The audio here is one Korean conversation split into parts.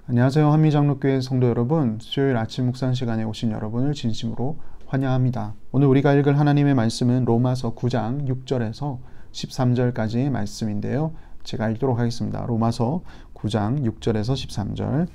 안녕하세요. 한미장로교회 성도 여러분, 수요일 아침 묵상 시간에 오신 여러분을 진심으로 환영합니다. 오늘 우리가 읽을 하나님의 말씀은 로마서 9장 6절에서 13절까지의 말씀인데요. 제가 읽도록 하겠습니다. 로마서 9장 6절에서 13절.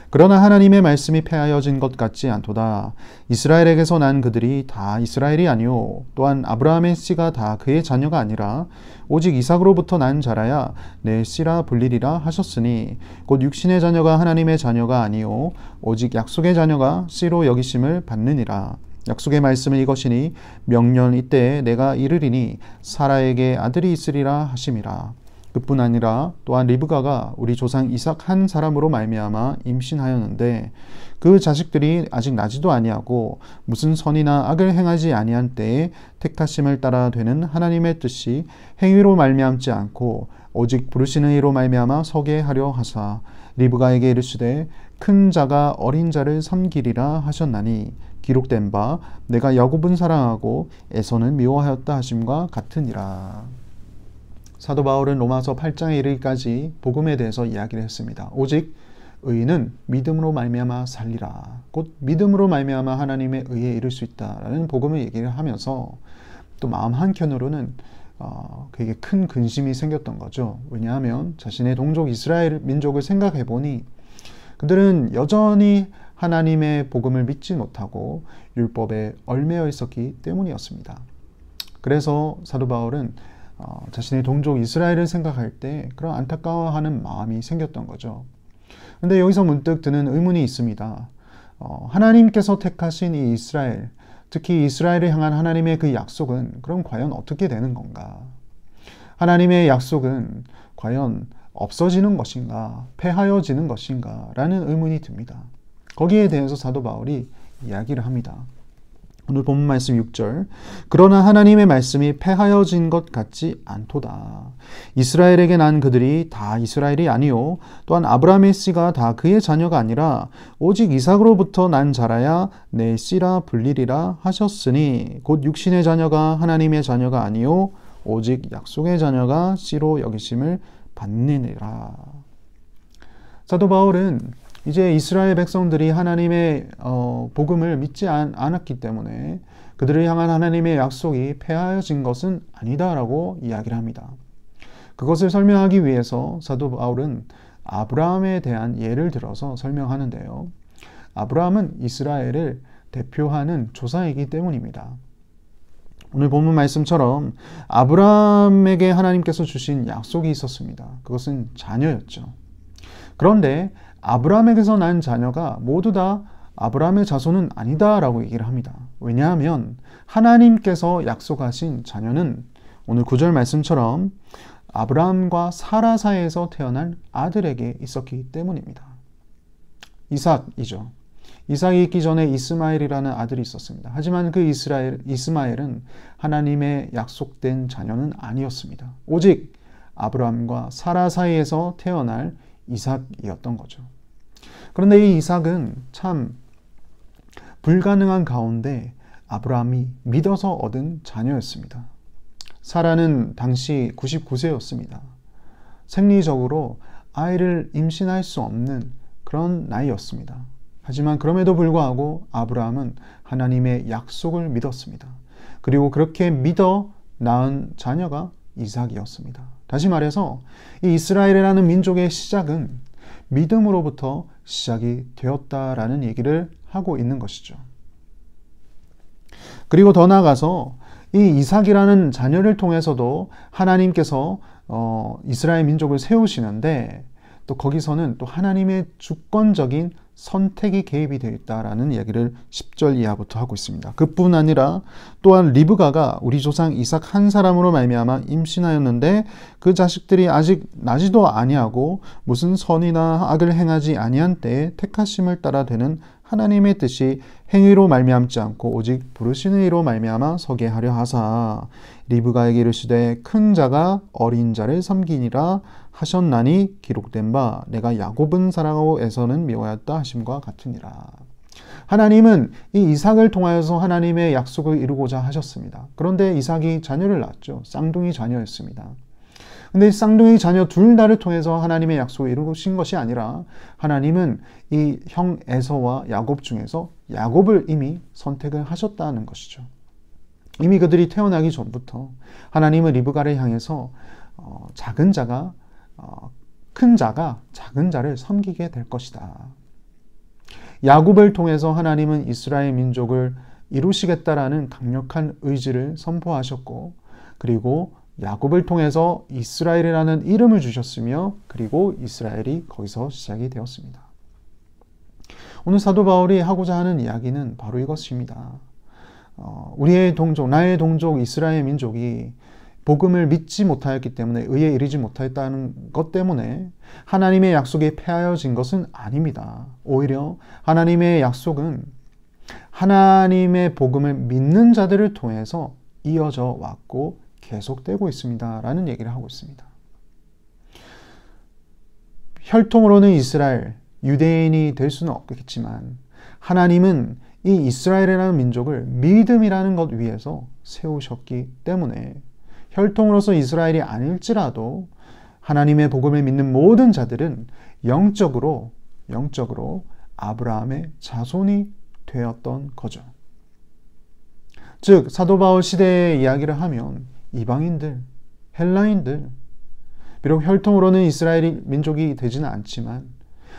그러나 하나님의 말씀이 폐하여진 것 같지 않도다. 이스라엘에게서 난 그들이 다 이스라엘이 아니요 또한 아브라함의 씨가 다 그의 자녀가 아니라 오직 이삭으로부터 난 자라야 내 씨라 불리리라 하셨으니 곧 육신의 자녀가 하나님의 자녀가 아니요 오직 약속의 자녀가 씨로 여기심을 받느니라. 약속의 말씀은 이것이니 명년 이때에 내가 이르리니 사라에게 아들이 있으리라 하심이라. 그뿐 아니라 또한 리브가가 우리 조상 이삭 한 사람으로 말미암아 임신하였는데 그 자식들이 아직 나지도 아니하고 무슨 선이나 악을 행하지 아니한 때에 택하심을 따라 되는 하나님의 뜻이 행위로 말미암지 않고 오직 부르시는 이로 말미암아 서게 하려 하사 리브가에게 이르시되 큰 자가 어린 자를 섬기리라 하셨나니 기록된 바 내가 야곱은 사랑하고 에서는 미워하였다 하심과 같으니라. 사도 바울은 로마서 8장에 이르기까지 복음에 대해서 이야기를 했습니다. 오직 의인은 믿음으로 말미암아 살리라. 곧 믿음으로 말미암아 하나님의 의에 이를 수 있다라는 복음을 얘기를 하면서 또 마음 한켠으로는 그에게 큰 근심이 생겼던 거죠. 왜냐하면 자신의 동족 이스라엘 민족을 생각해 보니 그들은 여전히 하나님의 복음을 믿지 못하고 율법에 얽매여 있었기 때문이었습니다. 그래서 사도 바울은 자신의 동족 이스라엘을 생각할 때 그런 안타까워하는 마음이 생겼던 거죠. 근데 여기서 문득 드는 의문이 있습니다. 하나님께서 택하신 이 이스라엘, 특히 이스라엘을 향한 하나님의 그 약속은 그럼 과연 어떻게 되는 건가? 하나님의 약속은 과연 없어지는 것인가? 폐하여지는 것인가? 라는 의문이 듭니다. 거기에 대해서 사도 바울이 이야기를 합니다. 오늘 본문 말씀 6절. 그러나 하나님의 말씀이 폐하여진 것 같지 않도다. 이스라엘에게 난 그들이 다 이스라엘이 아니요 또한 아브라함의 씨가 다 그의 자녀가 아니라 오직 이삭으로부터 난 자라야 내 씨라 불리리라 하셨으니 곧 육신의 자녀가 하나님의 자녀가 아니요 오직 약속의 자녀가 씨로 여기심을 받느니라. 사도 바울은 이제 이스라엘 백성들이 하나님의 복음을 믿지 않았기 때문에 그들을 향한 하나님의 약속이 폐하여진 것은 아니다라고 이야기를 합니다. 그것을 설명하기 위해서 사도 바울은 아브라함에 대한 예를 들어서 설명하는데요. 아브라함은 이스라엘을 대표하는 조상이기 때문입니다. 오늘 본문 말씀처럼 아브라함에게 하나님께서 주신 약속이 있었습니다. 그것은 자녀였죠. 그런데 아브라함에게서 난 자녀가 모두 다 아브라함의 자손은 아니다라고 얘기를 합니다. 왜냐하면 하나님께서 약속하신 자녀는 오늘 9절 말씀처럼 아브라함과 사라 사이에서 태어난 아들에게 있었기 때문입니다. 이삭이죠. 이삭이 있기 전에 이스마엘이라는 아들이 있었습니다. 하지만 그 이스마엘은 하나님의 약속된 자녀는 아니었습니다. 오직 아브라함과 사라 사이에서 태어날 이삭이었던 거죠. 그런데 이 이삭은 참 불가능한 가운데 아브라함이 믿어서 얻은 자녀였습니다. 사라는 당시 99세였습니다. 생리적으로 아이를 임신할 수 없는 그런 나이였습니다. 하지만 그럼에도 불구하고 아브라함은 하나님의 약속을 믿었습니다. 그리고 그렇게 믿어 낳은 자녀가 이삭이었습니다. 다시 말해서 이 이스라엘이라는 민족의 시작은 믿음으로부터 시작이 되었다라는 얘기를 하고 있는 것이죠. 그리고 더 나아가서 이 이삭이라는 자녀를 통해서도 하나님께서 이스라엘 민족을 세우시는데 또 거기서는 또 하나님의 주권적인 선택이 개입이 되어 있다라는 얘기를 10절 이하부터 하고 있습니다. 그뿐 아니라 또한 리브가가 우리 조상 이삭 한 사람으로 말미암아 임신하였는데 그 자식들이 아직 나지도 아니하고 무슨 선이나 악을 행하지 아니한 때에 택하심을 따라 되는 하나님의 뜻이 행위로 말미암지 않고 오직 부르시는 이로 말미암아 서게 하려 하사 리브가에게 이르시되 큰 자가 어린 자를 섬기니라 하셨나니 기록된 바 내가 야곱은 사랑하고 에서는 미워하였다 하심과 같으니라. 하나님은 이 이삭을 통하여서 하나님의 약속을 이루고자 하셨습니다. 그런데 이삭이 자녀를 낳았죠. 쌍둥이 자녀였습니다. 근데 쌍둥이 자녀 둘 다를 통해서 하나님의 약속을 이루신 것이 아니라 하나님은 이 형 에서와 야곱 중에서 야곱을 이미 선택을 하셨다는 것이죠. 이미 그들이 태어나기 전부터 하나님은 리브가를 향해서 작은 자가 큰 자가 작은 자를 섬기게 될 것이다. 야곱을 통해서 하나님은 이스라엘 민족을 이루시겠다라는 강력한 의지를 선포하셨고, 그리고 야곱을 통해서 이스라엘이라는 이름을 주셨으며, 그리고 이스라엘이 거기서 시작이 되었습니다. 오늘 사도 바울이 하고자 하는 이야기는 바로 이것입니다. 우리의 동족, 나의 동족 이스라엘 민족이 복음을 믿지 못하였기 때문에, 의에 이르지 못하였다는 것 때문에 하나님의 약속이 폐하여진 것은 아닙니다. 오히려 하나님의 약속은 하나님의 복음을 믿는 자들을 통해서 이어져 왔고 계속되고 있습니다 라는 얘기를 하고 있습니다. 혈통으로는 이스라엘, 유대인이 될 수는 없겠지만 하나님은 이 이스라엘이라는 민족을 믿음이라는 것 위에서 세우셨기 때문에 혈통으로서 이스라엘이 아닐지라도 하나님의 복음을 믿는 모든 자들은 영적으로 아브라함의 자손이 되었던 거죠. 즉 사도 바울 시대의 이야기를 하면 이방인들, 헬라인들, 비록 혈통으로는 이스라엘 민족이 되지는 않지만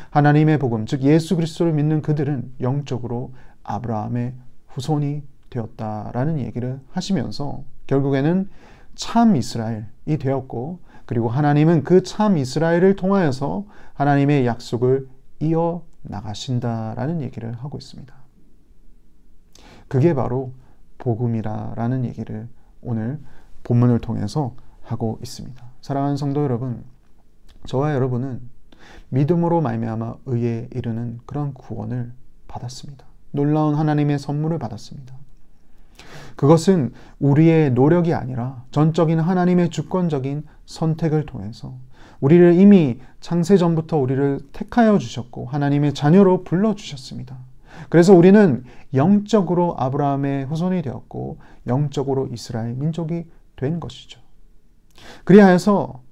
하나님의 복음, 즉 예수 그리스도를 믿는 그들은 영적으로 아브라함의 후손이 되었다라는 얘기를 하시면서 결국에는 참 이스라엘이 되었고, 그리고 하나님은 그 참 이스라엘을 통하여서 하나님의 약속을 이어 나가신다라는 얘기를 하고 있습니다. 그게 바로 복음이라는 얘기를 오늘 본문을 통해서 하고 있습니다. 사랑하는 성도 여러분, 저와 여러분은 믿음으로 말미암아 의에 이르는 그런 구원을 받았습니다. 놀라운 하나님의 선물을 받았습니다. 그것은 우리의 노력이 아니라 전적인 하나님의 주권적인 선택을 통해서 우리를 이미 창세전부터 우리를 택하여 주셨고 하나님의 자녀로 불러주셨습니다. 그래서 우리는 영적으로 아브라함의 후손이 되었고 영적으로 이스라엘 민족이 된 것이죠. 그리하여서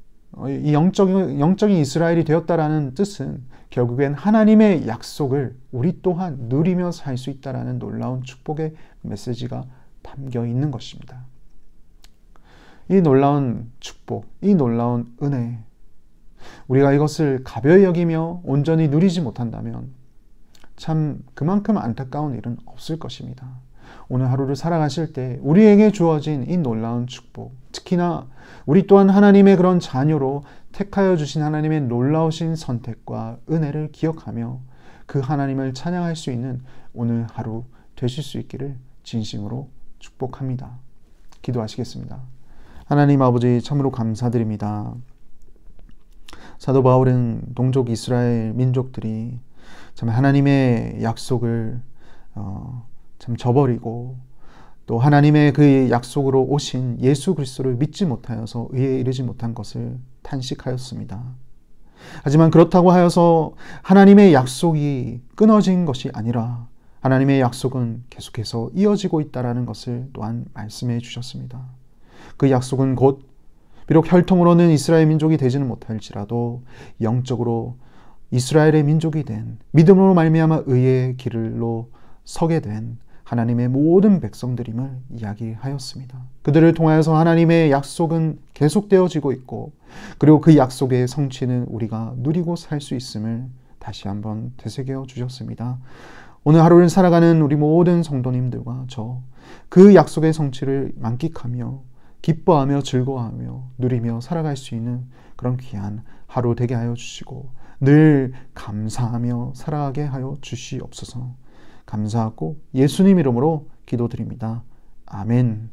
이 영적인 이스라엘이 되었다라는 뜻은 결국엔 하나님의 약속을 우리 또한 누리며 살 수 있다라는 놀라운 축복의 메시지가 담겨 있는 것입니다. 이 놀라운 축복, 이 놀라운 은혜, 우리가 이것을 가벼이 여기며 온전히 누리지 못한다면 참 그만큼 안타까운 일은 없을 것입니다. 오늘 하루를 살아가실 때 우리에게 주어진 이 놀라운 축복, 특히나 우리 또한 하나님의 그런 자녀로 택하여 주신 하나님의 놀라우신 선택과 은혜를 기억하며 그 하나님을 찬양할 수 있는 오늘 하루 되실 수 있기를 진심으로 축복합니다. 기도하시겠습니다. 하나님 아버지, 참으로 감사드립니다. 사도 바울은 동족 이스라엘 민족들이 참 하나님의 약속을 참 저버리고 또 하나님의 그 약속으로 오신 예수 그리스도를 믿지 못하여서 의에 이르지 못한 것을 탄식하였습니다. 하지만 그렇다고 하여서 하나님의 약속이 끊어진 것이 아니라 하나님의 약속은 계속해서 이어지고 있다는 것을 또한 말씀해 주셨습니다. 그 약속은 곧 비록 혈통으로는 이스라엘 민족이 되지는 못할지라도 영적으로 이스라엘의 민족이 된, 믿음으로 말미암아 의의 길로 서게 된 하나님의 모든 백성들임을 이야기하였습니다. 그들을 통하여서 하나님의 약속은 계속되어지고 있고, 그리고 그 약속의 성취는 우리가 누리고 살 수 있음을 다시 한번 되새겨 주셨습니다. 오늘 하루를 살아가는 우리 모든 성도님들과 그 약속의 성취를 만끽하며 기뻐하며 즐거워하며 누리며 살아갈 수 있는 그런 귀한 하루 되게 하여 주시고 늘 감사하며 살아가게 하여 주시옵소서. 감사하고 예수님 이름으로 기도드립니다. 아멘.